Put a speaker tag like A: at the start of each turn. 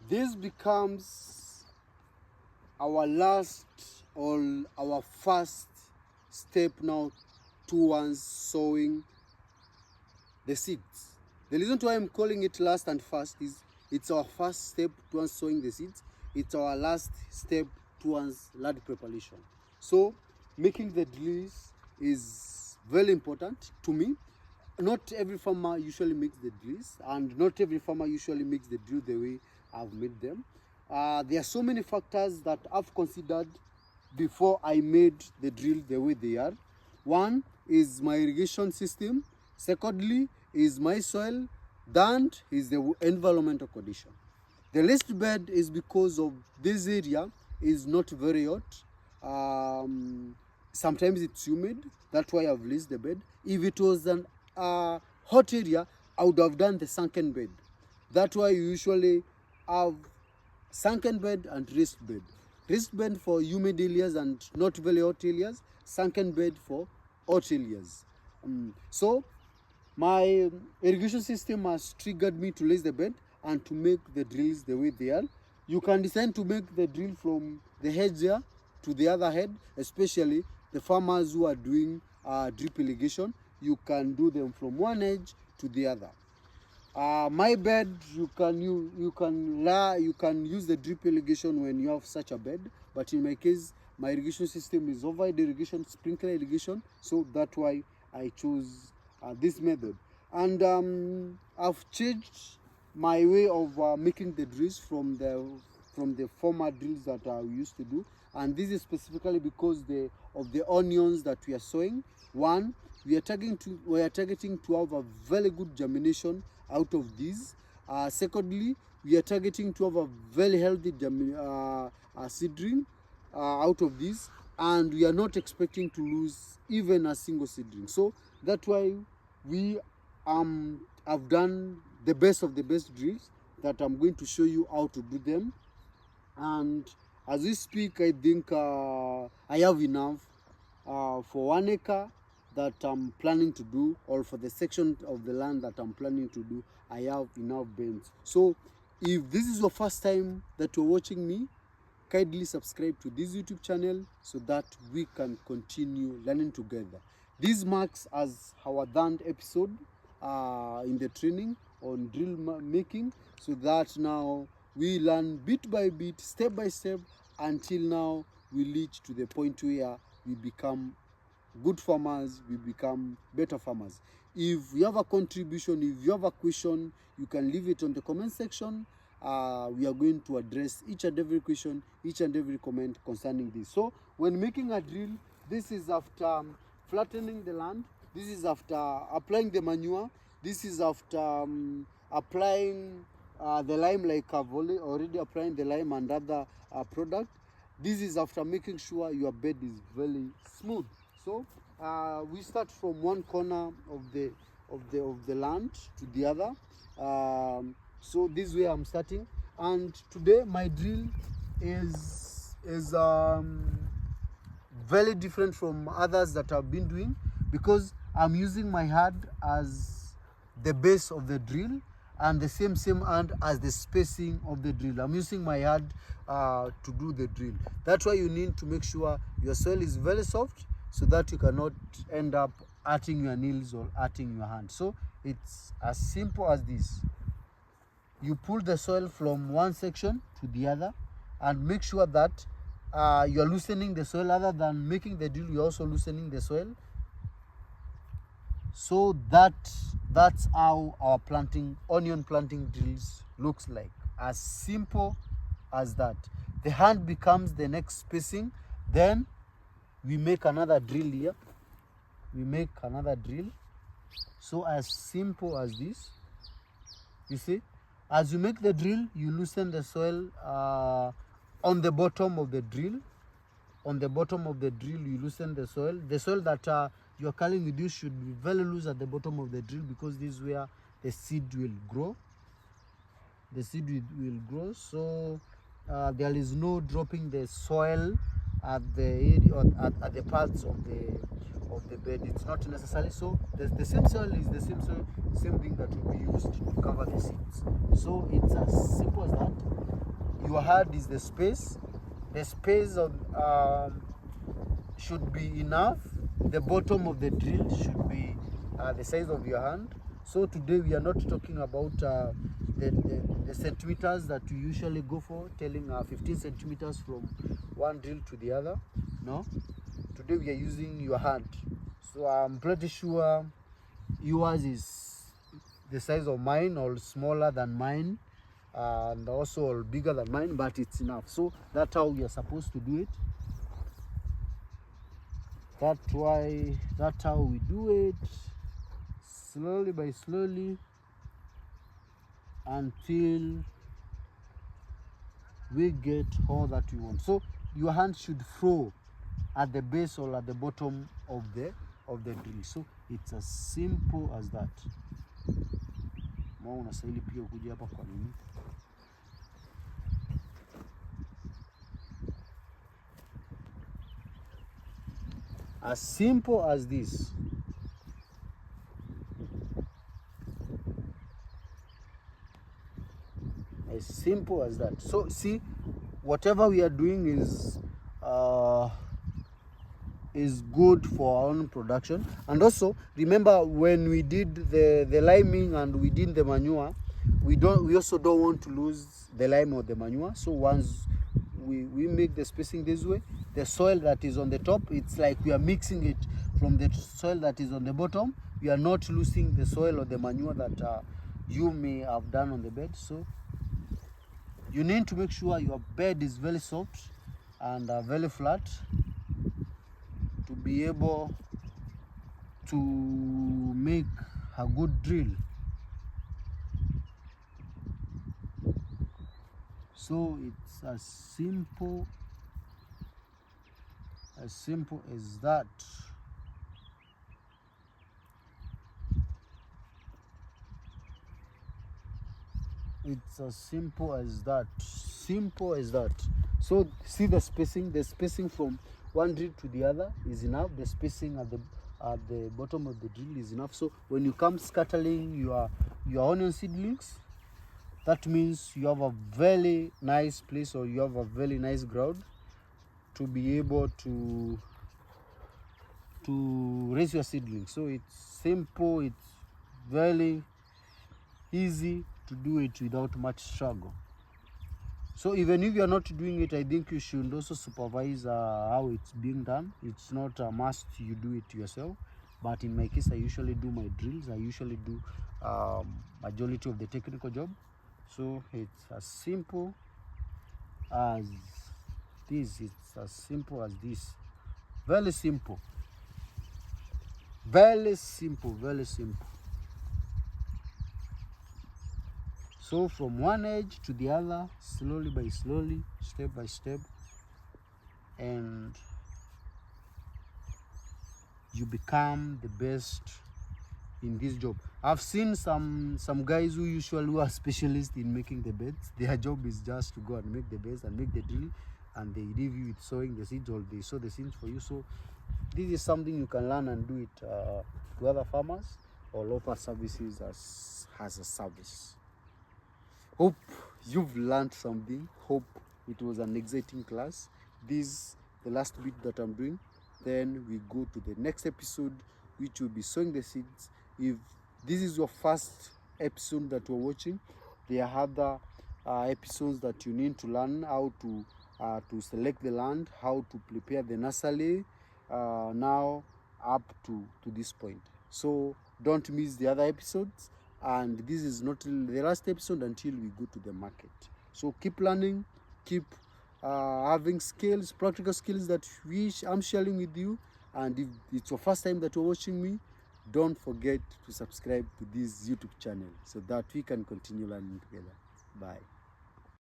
A: This becomes our last or our first step now towards sowing the seeds. The reason why I'm calling it last and first is it's our first step towards sowing the seeds. It's our last step towards land preparation. So making the drills is very important to me. Not every farmer usually makes the drills, and not every farmer usually makes the drill the way I've made them. There are so many factors that I've considered before I made the drill the way they are. One is my irrigation system. Secondly is my soil. Third is the environmental condition. The raised bed is because of this area is not very hot. Sometimes it's humid. That's why I've raised the bed. If it was an hot area, I would have done the sunken bed. That's why you usually have sunken bed and raised bed. Raised bed for humid areas and not very hot areas. Sunken bed for hot areas. So my irrigation system has triggered me to raise the bed and to make the drills the way they are. You can decide to make the drill from the hedge here to the other head, especially the farmers who are doing drip irrigation. You can do them from one edge to the other. My bed, you can use the drip irrigation when you have such a bed, but in my case, my irrigation system is overhead irrigation, sprinkler irrigation, so that's why I chose this method. And I've changed my way of making the drills from the former drills that we used to do, and this is specifically because of the onions that we are sowing. One, we are targeting to have a very good germination out of these. Secondly, we are targeting to have a very healthy seedling out of these, and we are not expecting to lose even a single seedling. So that's why we have done the best of the best drills that I'm going to show you how to do them. And as we speak, I think I have enough for 1 acre that I'm planning to do, or for the section of the land that I'm planning to do, I have enough beds. So if this is your first time that you're watching me, kindly subscribe to this YouTube channel so that we can continue learning together. This marks as our 3rd episode in the training on drill making, so that now we learn bit by bit, step by step, until now we reach to the point where we become good farmers, we become better farmers. If you have a contribution, if you have a question, you can leave it on the comment section. We are going to address each and every question, each and every comment concerning this. So when making a drill, this is after flattening the land, this is after applying the manure, this is after applying the lime, like I've already applying the lime and other product. This is after making sure your bed is very smooth. So we start from one corner of the land to the other. So this way I'm starting, and today my drill is very different from others that I've been doing, because I'm using my hand as the base of the drill and the same hand as the spacing of the drill. I'm using my hand to do the drill. That's why you need to make sure your soil is very soft, so that you cannot end up hurting your nails or hurting your hand. So it's as simple as this. You pull the soil from one section to the other, and make sure that you're loosening the soil. Other than making the drill, you're also loosening the soil. So that's how our onion planting drills looks like. As simple as that. The hand becomes the next spacing. Then we make another drill here. We make another drill. So as simple as this. You see, as you make the drill, you loosen the soil on the bottom of the drill. On the bottom of the drill, you loosen the soil. The soil that you're carrying with you should be very loose at the bottom of the drill, because this is where the seed will grow. The seed will grow. So there is no dropping the soil at the area, at the parts of the bed. It's not necessary. So the same soil is the same thing that will be used to cover the seeds. So it's as simple as that. your hand is the space. The space of should be enough. The bottom of the drill should be the size of your hand. So today we are not talking about the centimeters that you usually go for, telling 15 centimeters from one drill to the other. No, today we are using your hand. So I'm pretty sure yours is the size of mine or smaller than mine, and also bigger than mine, but it's enough. So that's how we are supposed to do it. That's how we do it, slowly by slowly, until we get all that we want. So your hand should flow at the base or at the bottom of the drill. So it's as simple as that. Unastahili pia kuja hapa kwa nini? As simple as this. As simple as that. So see, whatever we are doing is good for our own production. And also remember, when we did the liming and we did the manure, we also don't want to lose the lime or the manure. So once we make the spacing this way, the soil that is on the top, it's like we are mixing it from the soil that is on the bottom. We are not losing the soil or the manure that you may have done on the bed. So you need to make sure your bed is very soft and very flat to be able to make a good drill. So it's as simple as that. It's as simple as that. Simple as that. So see the spacing from one drill to the other is enough. The spacing at the bottom of the drill is enough. So when you come scattering your onion seedlings, that means you have a very nice place, or you have a very nice ground to be able to raise your seedlings. So it's simple, it's very easy to do it without much struggle. So even if you are not doing it, I think you should also supervise how it's being done. It's not a must you do it yourself, but in my case, I usually do my drills. I usually do majority of the technical job. So it's as simple as this. It's as simple as this. Very simple. Very simple. Very simple. So from one edge to the other, slowly by slowly, step by step, and you become the best in this job. I've seen some guys who usually are specialists in making the beds. Their job is just to go and make the beds and make the drill, and they leave you with sowing the seeds, or they sow the seeds for you. So this is something you can learn and do it to other farmers, or offer services as a service. Hope you've learned something. Hope it was an exciting class. This is the last bit that I'm doing. Then we go to the next episode, which will be sowing the seeds. If this is your first episode that you're watching, there are other episodes that you need to learn how to select the land, how to prepare the nursery, now up to this point. So don't miss the other episodes. And this is not the last episode until we go to the market. So keep learning, keep having skills, practical skills that I'm sharing with you. And if it's your first time that you're watching me, don't forget to subscribe to this YouTube channel so that we can continue learning together. Bye.